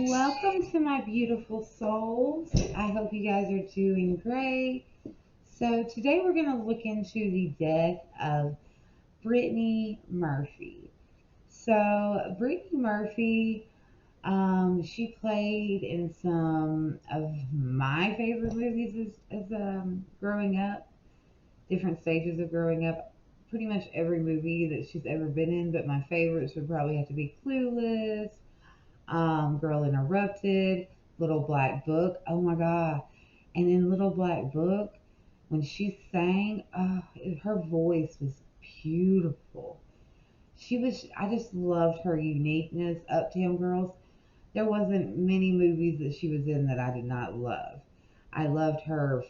Welcome to my beautiful souls. I hope you guys are doing great. So today we're going to look into the death of Brittany Murphy. So Brittany Murphy, she played in some of my favorite movies as growing up, different stages of growing up. Pretty much every movie that she's ever been in, but my favorites would probably have to be Clueless, Girl Interrupted, Little Black Book. Oh my God. And in Little Black Book, when she sang, her voice was beautiful. I just loved her uniqueness. Uptown Girls, there wasn't many movies that she was in that I did not love. I loved her,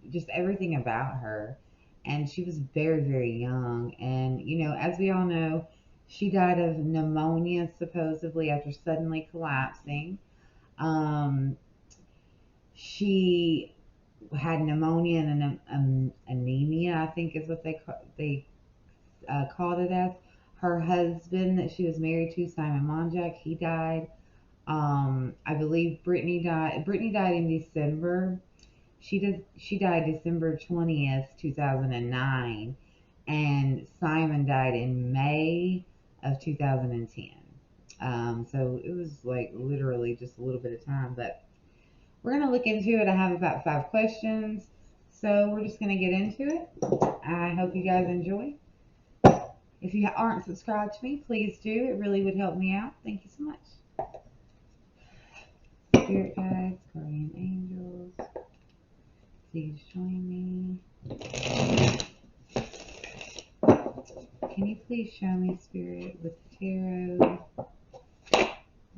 just everything about her. And she was very, very young. And, as we all know, she died of pneumonia supposedly after suddenly collapsing. Um, she had pneumonia and anemia, I think is what they called it as. Her husband that she was married to, Simon Monjack, he died. I believe Brittany died. Brittany died in December. She died December 20th, 2009, and Simon died in May of 2010. So it was like literally just a little bit of time, but we're gonna look into it. I have about 5 questions, so we're just gonna get into it. I hope you guys enjoy. If you aren't subscribed to me, please do. It really would help me out. Thank you so much. Spirit guides, guardian angels, please join me. Can you please show me, Spirit, with tarot,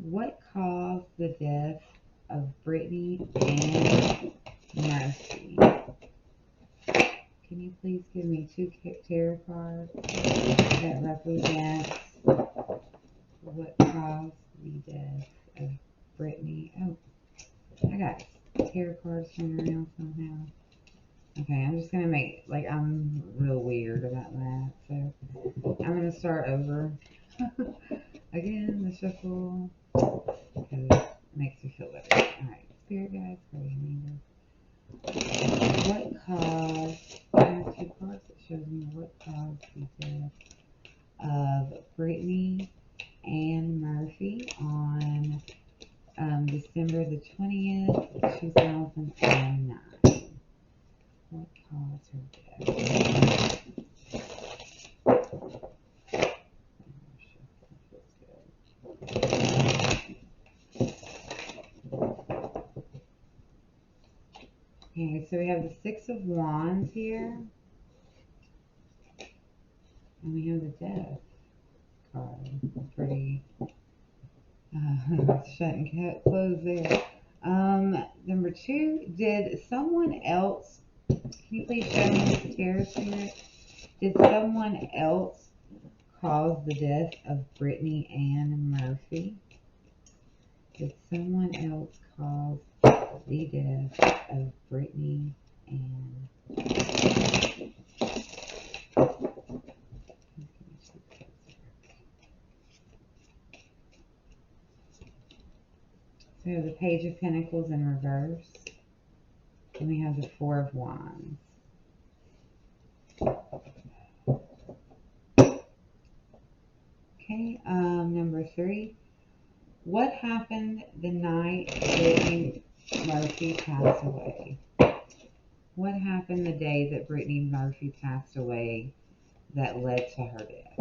what caused the death of Brittany and Murphy? Can you please give me 2 tarot cards that represent what caused the death of Brittany? Oh, I got tarot cards turning around somehow. Okay, I'm just gonna make, like, I'm real weird about that, so I'm gonna start over. Again, the shuffle, because it makes me feel better. Alright, Spirit guides, guardian angels. What caused, there's 2 cards that shows me what caused the death of Brittany and Murphy on December the 20th, 2009. What caused her death? Okay, so we have the 6 of Wands here. And we have the Death card. Pretty shut and close there. Number 2, did someone else, can you please show me the tarot spirit? Did someone else cause the death of Brittany and Murphy? Did someone else cause the death of Brittany and Murphy? So we have the Page of Pentacles in reverse. And we have the 4 of Wands. Okay, number 3. What happened the night Brittany Murphy passed away? What happened the day that Brittany Murphy passed away that led to her death?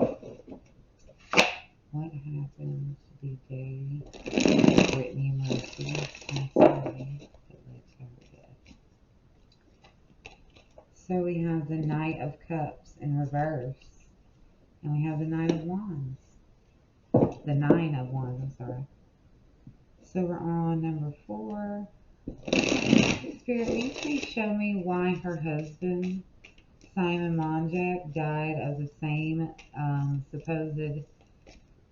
What happened the day that Brittany Murphy passed away that led to her death? So we have the Knight of Cups in reverse. And we have the Knight of Wands. The 9 of Wands, I'm sorry. So we're on number 4. Spirit, will you please show me why her husband, Simon Monjack, died of the same supposed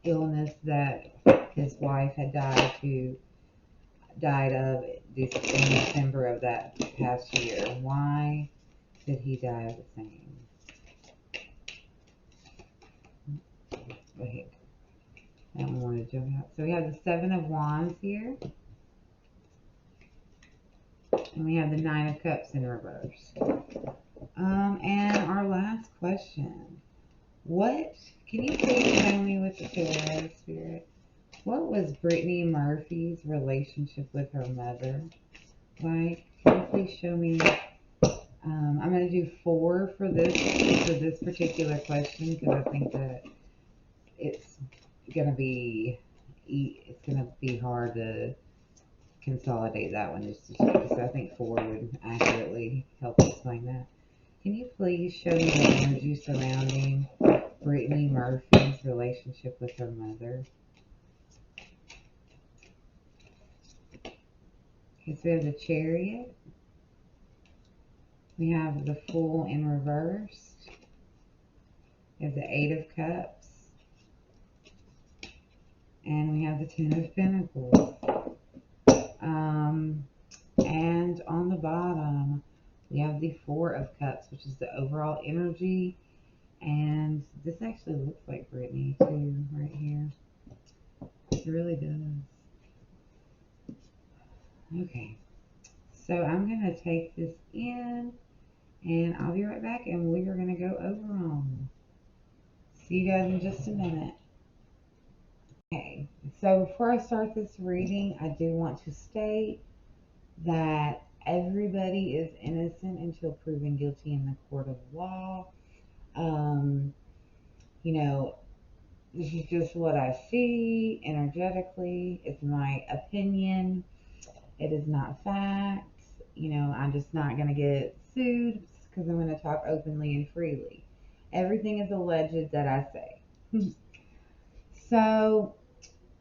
illness that his wife had died of in December of that past year? Why did he die of the same? Go ahead. That one wanted to jump out. So we have the Seven of Wands here. And we have the Nine of Cups in reverse. And our last question. What, can you please show me with the Tarot Spirit? What was Brittany Murphy's relationship with her mother like? Can you please show me? I'm going to do 4 for this particular question because I think that it's going to be hard to consolidate that one just to show you. So I think 4 would accurately help explain that. Can you please show me the energy surrounding Brittany Murphy's relationship with her mother? Okay, so we have the Chariot. We have the Fool in reverse. We have the Eight of Cups. And we have the Ten of Pentacles. And on the bottom, we have the Four of Cups, which is the overall energy. And this actually looks like Brittany too, right here. It really does. Okay. So I'm going to take this in, and I'll be right back, and we are going to go over them. See you guys in just a minute. Okay, so before I start this reading, I do want to state that everybody is innocent until proven guilty in the court of law. You know, this is just what I see energetically. It's my opinion. It is not fact. You know, I'm just not going to get sued because I'm going to talk openly and freely. Everything is alleged that I say. So,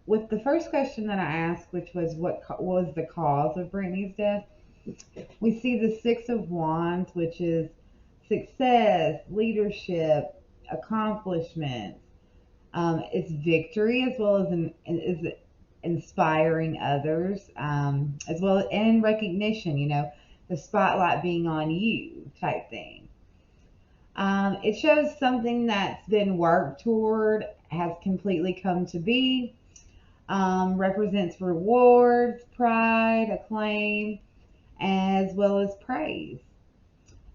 with the first question that I asked, which was what was the cause of Brittany's death, we see the Six of Wands, which is success, leadership, accomplishments. It's victory as well as is inspiring others, as well as and recognition. You know, the spotlight being on you, type thing. It shows something that's been worked toward has completely come to be. Represents rewards, pride, acclaim, as well as praise.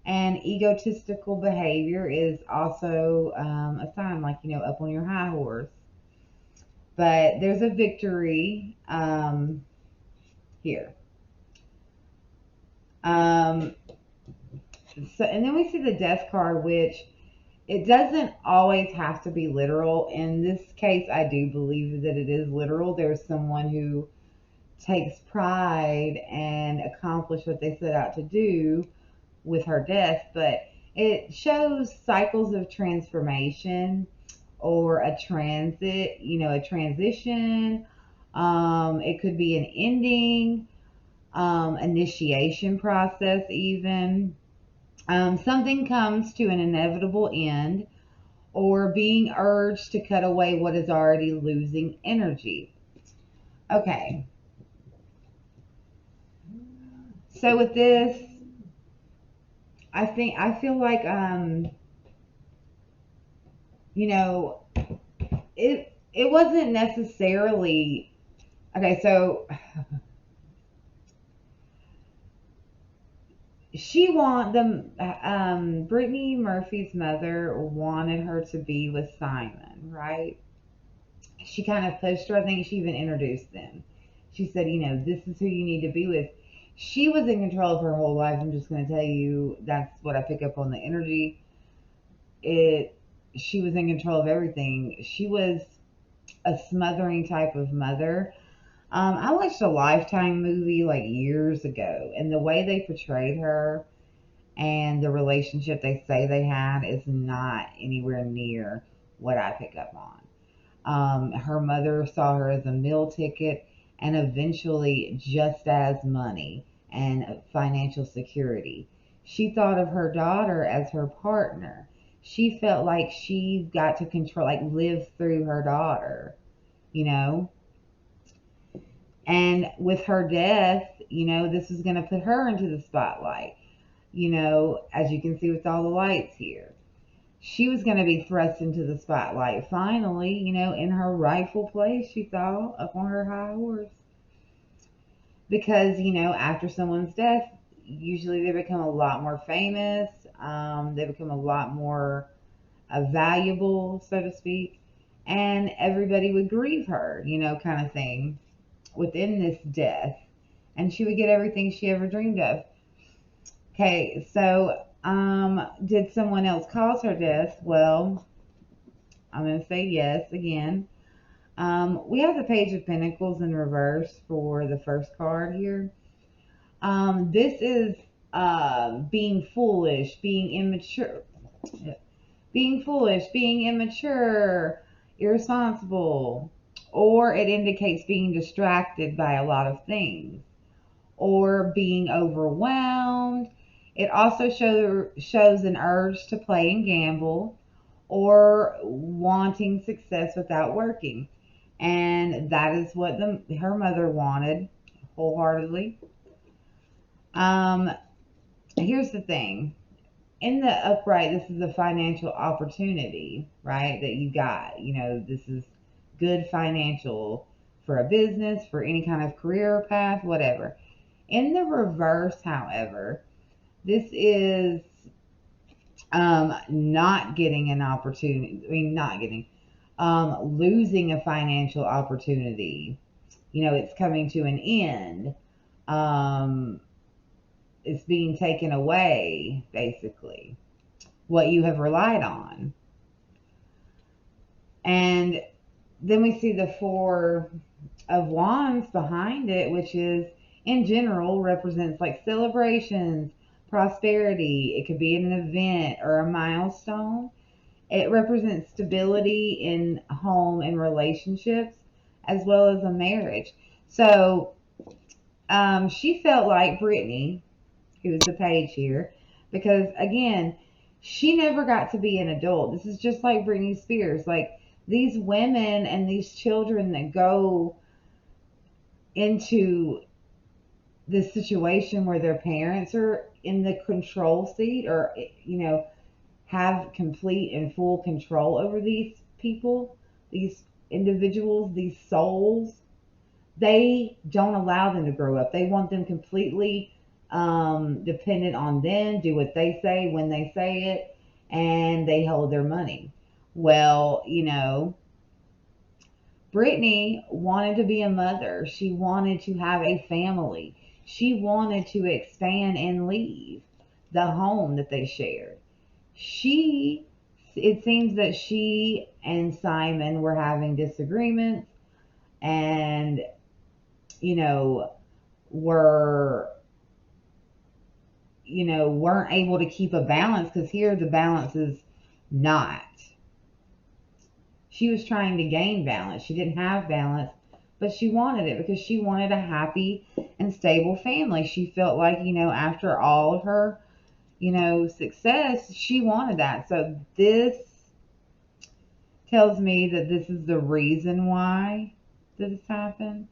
And egotistical behavior is also a sign, like, you know, up on your high horse. But there's a victory here. So, and then we see the Death card, which it doesn't always have to be literal. In this case, I do believe that it is literal. There's someone who takes pride and accomplish what they set out to do with her death, but it shows cycles of transformation or a transit, you know, a transition. It could be an ending, initiation process even. Something comes to an inevitable end, or being urged to cut away what is already losing energy. Okay. So with this, I feel like you know, it wasn't necessarily okay, so Brittany Murphy's mother wanted her to be with Simon, right? She kind of pushed her. I think she even introduced them. She said, you know, this is who you need to be with. She was in control of her whole life. I'm just going to tell you, that's what I pick up on the energy. She was in control of everything. She was a smothering type of mother. I watched a Lifetime movie like years ago, and the way they portrayed her and the relationship they say they had is not anywhere near what I pick up on. Her mother saw her as a meal ticket and eventually just as money and financial security. She thought of her daughter as her partner. She felt like she got to control, like live through her daughter, you know? And with her death, you know, this is going to put her into the spotlight, you know, as you can see with all the lights here. she was going to be thrust into the spotlight finally, in her rightful place, she thought, up on her high horse. Because, after someone's death, usually they become a lot more famous. They become a lot more valuable, so to speak. And everybody would grieve her, kind of thing, within this death. And she would get everything she ever dreamed of. Okay, so did someone else cause her death? Well, I'm going to say yes again. We have the Page of Pentacles in reverse for the first card here. This is being foolish, being immature, irresponsible, or it indicates being distracted by a lot of things, or being overwhelmed. It also shows an urge to play and gamble, or wanting success without working. And that is what her mother wanted wholeheartedly. Here's the thing. In the upright, this is a financial opportunity, right? That you got. This is good financial for a business, for any kind of career path, whatever. In the reverse, however, this is not getting an opportunity. Not getting, losing a financial opportunity. It's coming to an end. It's being taken away, basically, what you have relied on. And then we see the Four of Wands behind it, which is, in general, represents like celebrations, prosperity. It could be an event or a milestone. It represents stability in home and relationships, as well as a marriage. So she felt like Brittany, who's the page here, because again, she never got to be an adult. This is just like Britney Spears. Like, these women and these children that go into this situation where their parents are in the control seat, or have complete and full control over these people, these individuals, these souls, they don't allow them to grow up. They want them completely dependent on them, do what they say when they say it, and they hold their money. Well, Brittany wanted to be a mother. She wanted to have a family. She wanted to expand and leave the home that they shared. It seems that she and Simon were having disagreements, and, were, weren't able to keep a balance, because here the balance is not. She was trying to gain balance. She didn't have balance, but she wanted it because she wanted a happy and stable family. She felt like, after all of her, success, she wanted that. So this tells me that this is the reason why this happened,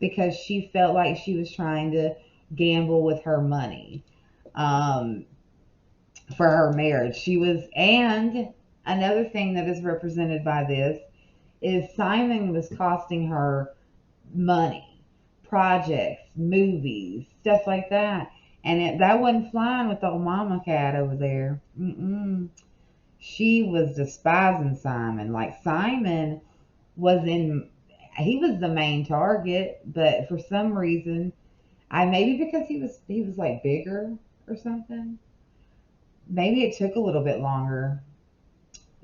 because she felt like she was trying to gamble with her money for her marriage. And another thing that is represented by this is Simon was costing her money, projects, movies, stuff like that. And that wasn't flying with old Mama Cat over there. She was despising Simon. Like, Simon he was the main target, but for some reason, maybe because he was like bigger or something. Maybe it took a little bit longer.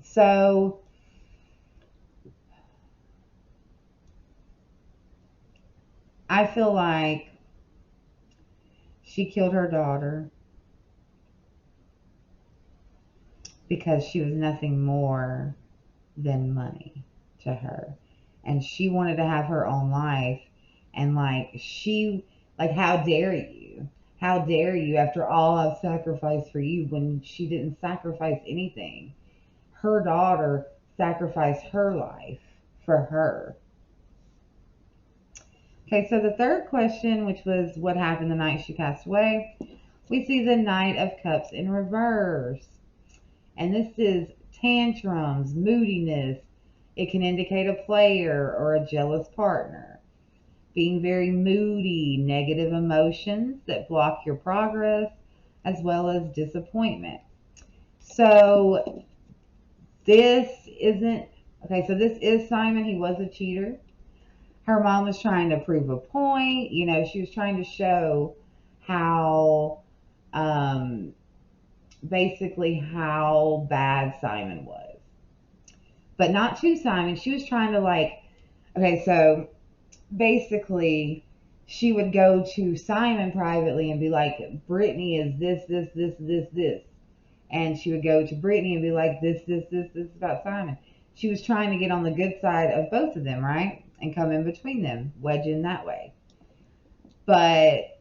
So I feel like she killed her daughter because she was nothing more than money to her. And she wanted to have her own life. And how dare you? How dare you, after all I've sacrificed for you, when she didn't sacrifice anything? Her daughter sacrificed her life for her. Okay, so the third question, which was what happened the night she passed away, we see the Knight of Cups in reverse. And this is tantrums, moodiness. It can indicate a player or a jealous partner. Being very moody, negative emotions that block your progress, as well as disappointment. So this isn't, okay, so this is Simon. He was a cheater. Her mom was trying to prove a point. You know, she was trying to show how, um, basically how bad Simon was. But not to Simon. She was trying to like, okay, so basically she would go to Simon privately and be like, Brittany is this. And she would go to Brittany and be like, this about Simon. She was trying to get on the good side of both of them, right? And come in between them, wedge in that way. But,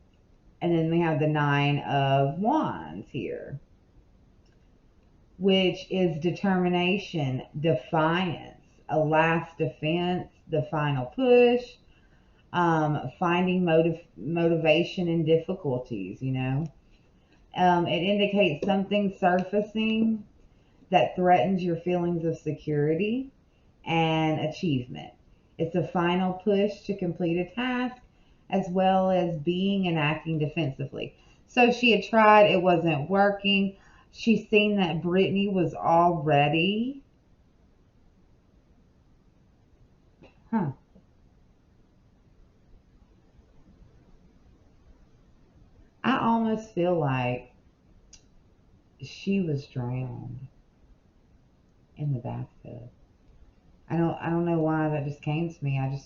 and then we have the Nine of Wands here, which is determination, defiance, a last defense, the final push, finding motivation in difficulties, you know. It indicates something surfacing that threatens your feelings of security and achievement. It's a final push to complete a task as well as being and acting defensively. So she had tried, it wasn't working. She's seen that Brittany was already, huh, I almost feel like she was drowned in the bathtub. I don't know why that just came to me. I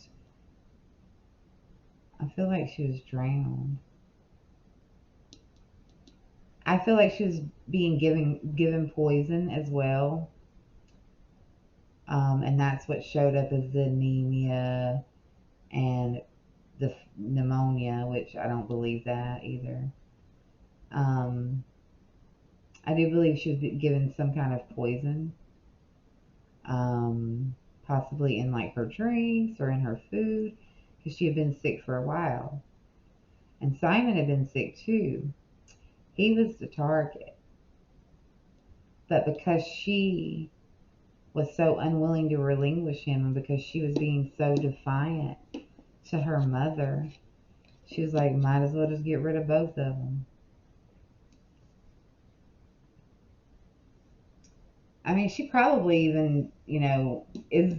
feel like she was drowned. I feel like she was being given poison as well. And that's what showed up as the anemia and the pneumonia, which I don't believe that either. Um, I do believe she was given some kind of poison, possibly in like her drinks or in her food, because she had been sick for a while. And Simon had been sick too. He was the target. But because she was so unwilling to relinquish him and because she was being so defiant to her mother, she was like, might as well just get rid of both of them. I mean, she probably even, you know, is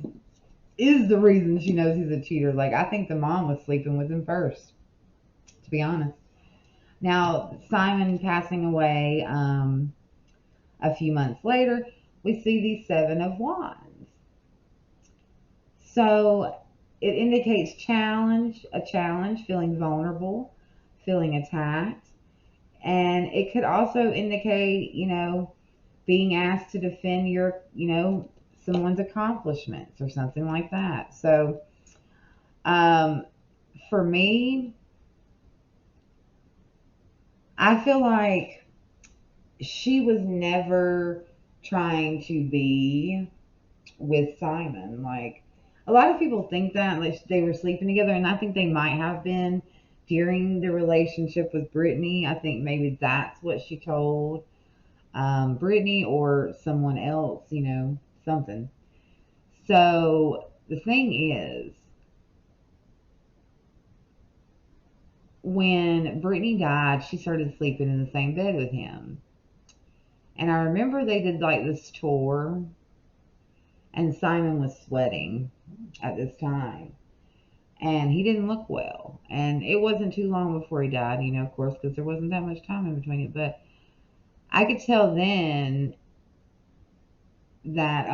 the reason she knows he's a cheater. Like, I think the mom was sleeping with him first, to be honest. Now, Simon passing away a few months later, we see the Seven of Wands. So it indicates a challenge, feeling vulnerable, feeling attacked. And it could also indicate, you know, being asked to defend your, you know, someone's accomplishments or something like that. So um, for me, I feel like she was never trying to be with Simon. Like, a lot of people think that like they were sleeping together, and I think they might have been during the relationship with Brittany. I think maybe that's what she told Brittany or someone else, you know, something. So the thing is, when Brittany died, she started sleeping in the same bed with him. And I remember they did like this tour, and Simon was sweating at this time. And he didn't look well. And it wasn't too long before he died, you know, of course, because there wasn't that much time in between it. But I could tell then that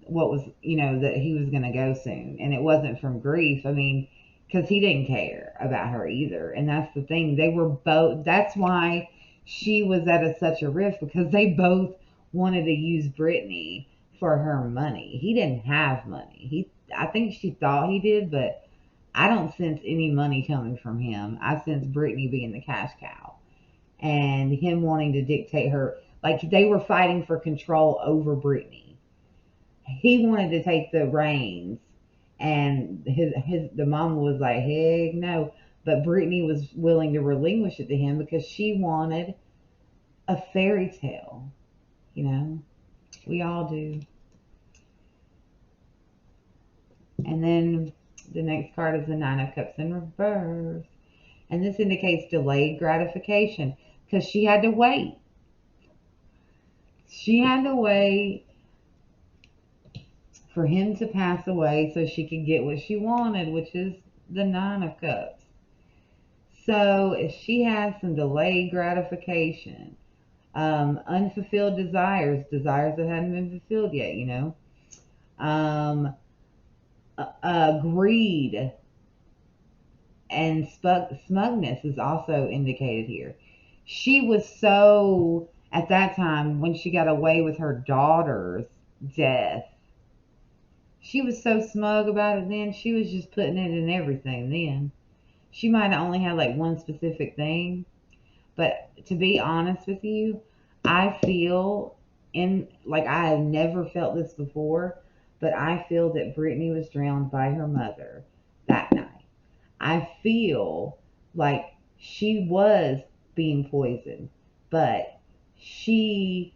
what was, you know, that he was going to go soon. And it wasn't from grief. I mean, because he didn't care about her either. And that's the thing. They were both, that's why she was at such a rift, because they both wanted to use Brittany for her money. He didn't have money. I think she thought he did, but I don't sense any money coming from him. I sense Brittany being the cash cow and him wanting to dictate her. Like, they were fighting for control over Brittany. He wanted to take the reins, and the mama was like, heck no. But Brittany was willing to relinquish it to him because she wanted a fairy tale. You know, we all do. And then the next card is the Nine of Cups in reverse. And this indicates delayed gratification because she had to wait. She had to wait for him to pass away so she could get what she wanted, which is the Nine of Cups. So if she has some delayed gratification, unfulfilled desires, desires that hadn't been fulfilled yet, you know, um, greed and smugness is also indicated here. She was so, at that time, when she got away with her daughter's death, she was so smug about it then. She was just putting it in everything then. She might have only had like one specific thing, but to be honest with you, I feel like I have never felt this before, but I feel that Brittany was drowned by her mother that night. I feel like she was being poisoned, but she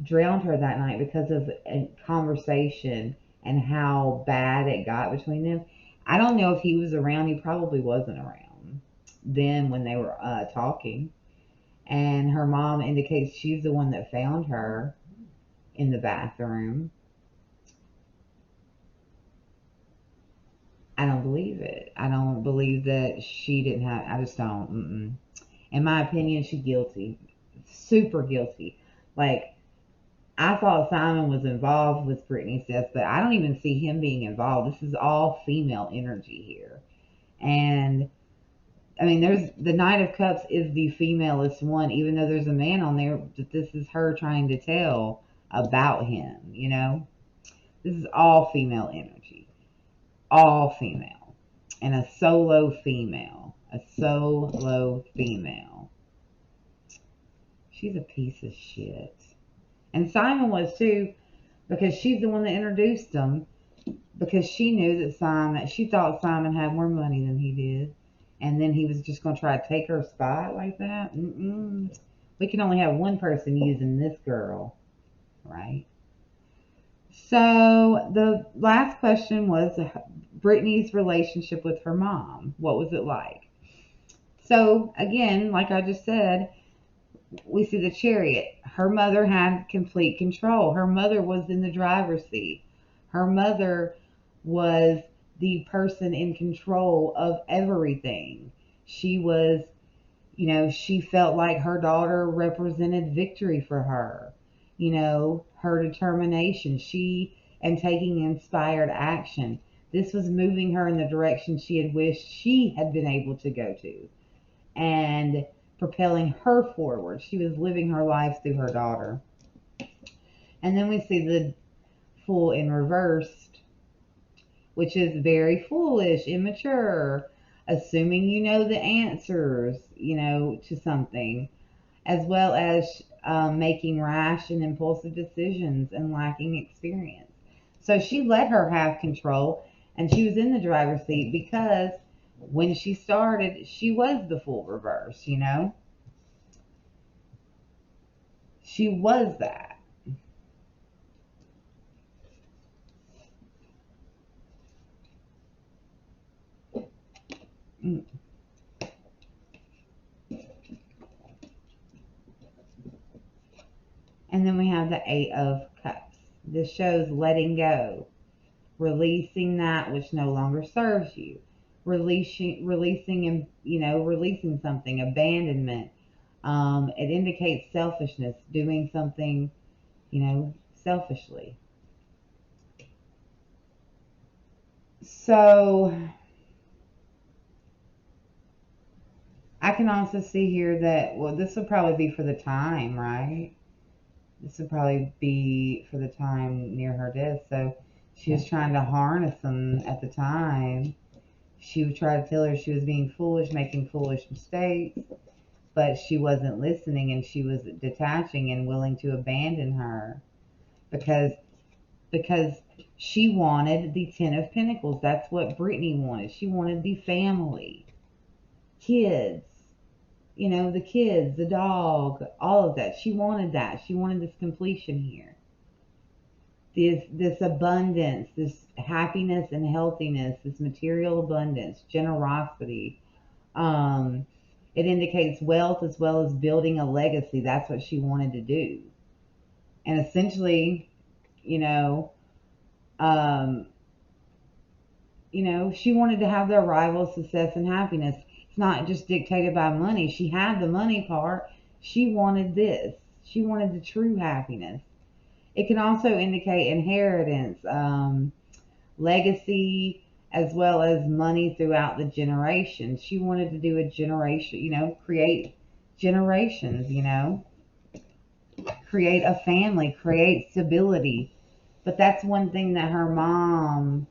drowned her that night because of a conversation and how bad it got between them. I don't know if he was around. He probably wasn't around then when they were talking. And her mom indicates she's the one that found her in the bathroom. I don't believe it. I don't believe that she didn't have. I just don't. In my opinion, she's guilty. Super guilty. Like, I thought Simon was involved with Brittany's death, but I don't even see him being involved. This is all female energy here. And I mean, there's the Knight of Cups is the femalest one, even though there's a man on there. That this is her trying to tell about him. You know, this is all female energy, all female, and a solo female, a solo female. She's a piece of shit, and Simon was too, because she's the one that introduced him. Because she knew that she thought Simon had more money than he did. And then he was just going to try to take her spot like that. We can only have one person using this girl, right? So the last question was Brittany's relationship with her mom. What was it like? So again, like I just said, we see the Chariot. Her mother had complete control. Her mother was in the driver's seat. Her mother was the person in control of everything. She was, she felt like her daughter represented victory for her, her determination, and taking inspired action. This was moving her in the direction she had wished she had been able to go to and propelling her forward. She was living her life through her daughter. And then we see the Fool in reversed, which is very foolish, immature, assuming you know the answers, to something, as well as making rash and impulsive decisions and lacking experience. So she let her have control, and she was in the driver's seat because when she started, she was the Fool reverse, She was that. Mm. And then we have the Eight of Cups. This shows letting go, releasing that which no longer serves you, releasing, and releasing something, abandonment. It indicates selfishness, doing something, selfishly. So I can also see here that, well, this would probably be for the time, right? This would probably be for the time near her death. So she was trying to harness them at the time. She would try to tell her she was being foolish, making foolish mistakes, but she wasn't listening, and she was detaching and willing to abandon her because she wanted the Ten of Pentacles. That's what Brittany wanted. She wanted the family, kids, the kids, the dog, all of that. She wanted that. She wanted this completion here. This abundance, this happiness and healthiness, this material abundance, generosity. Um, it indicates wealth as well as building a legacy. That's what she wanted to do. And essentially, you know, um, she wanted to have the arrival of success and happiness. It's not just dictated by money. She had the money part. She wanted this. She wanted the true happiness. It can also indicate inheritance, legacy, as well as money throughout the generations. She wanted to do a generation, create generations, create a family, create stability. But that's one thing that her mom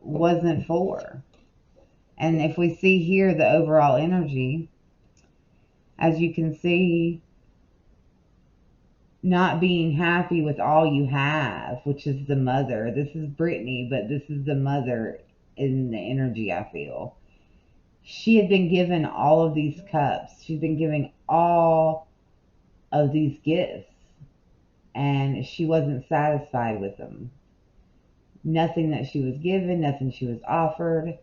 wasn't for. And if we see here the overall energy, as you can see, not being happy with all you have, which is the mother. This is Brittany, but this is the mother in the energy I feel. She had been given all of these cups. She's been giving all of these gifts, and she wasn't satisfied with them. Nothing that she was given, nothing she was offered,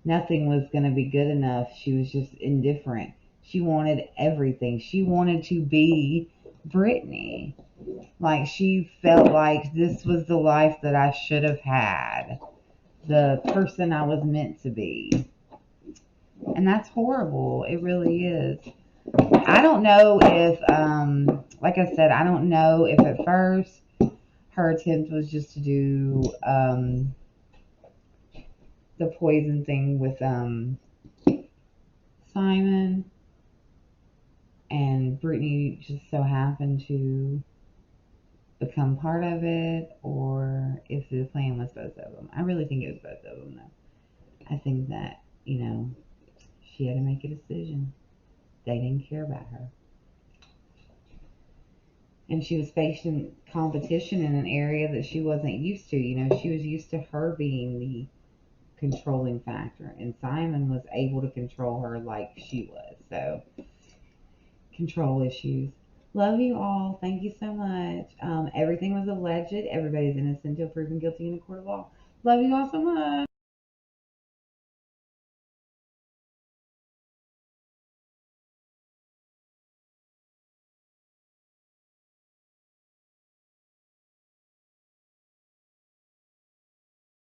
nothing was going to be good enough. She was just indifferent. She wanted everything. She wanted to be Brittany. Like she felt like this was the life that I should have had, the person I was meant to be. And that's horrible. It really is. I don't know if, like I said, I don't know if at first her attempt was just to do the poison thing with Simon, and Brittany just so happened to become part of it, or if the plan was both of them. I really think it was both of them, though. I think that, she had to make a decision. They didn't care about her. And she was facing competition in an area that she wasn't used to. She was used to her being the controlling factor, and Simon was able to control her like she was. So, control issues. Love you all. Thank you so much. Everything was alleged. Everybody's innocent until proven guilty in a court of law. Love you all so much.